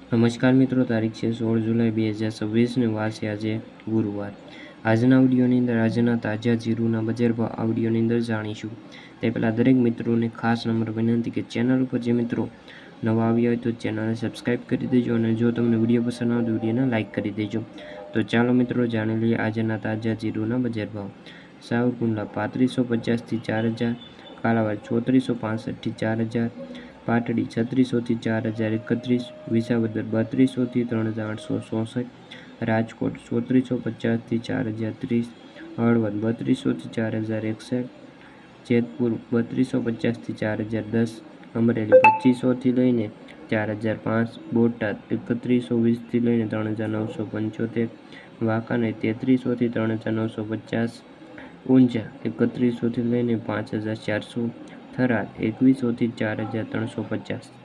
નમસ્કાર મિત્રો, તારીખ છે 16 જુલાઈ 2026 વાર છે આજે ગુરુવાર। આજના વિડીયોની અંદર આજના તાજા જીરુના બજાર ભાવ આ વિડીયોની અંદર જાણીશું। તે પહેલાં દરેક મિત્રોને ખાસ નમ્ર વિનંતી કે ચેનલ ઉપર જે મિત્રો નવા આવ્યા હોય તો ચેનલને સબસ્ક્રાઈબ કરી દેજો અને જો તમને વિડીયો પસંદ આવે તો વિડીયોને લાઇક કરી દેજો। તો ચાલો મિત્રો જાણી લઈએ આજના તાજા જીરુના બજાર ભાવ। સાવરકુંડલા 3550 થી 4000, કાલાવાડ 3465 થી 4000, પાટડી 3600 થી 4031, વિસાવદર 3200 થી 3866, રાજકોટ 3450 થી 4030, હળવદ 3200 થી 4061, જેતપુર 3250 થી 4010, અમરેલી 2500 થી લઈને 4005, બોટાદ 3120 થી લઈને 3975, વાંકાનેર 3300 થી 3950, ઊંઝા 3100 થી લઈને 5400, થરાદ 2100 થી 4350।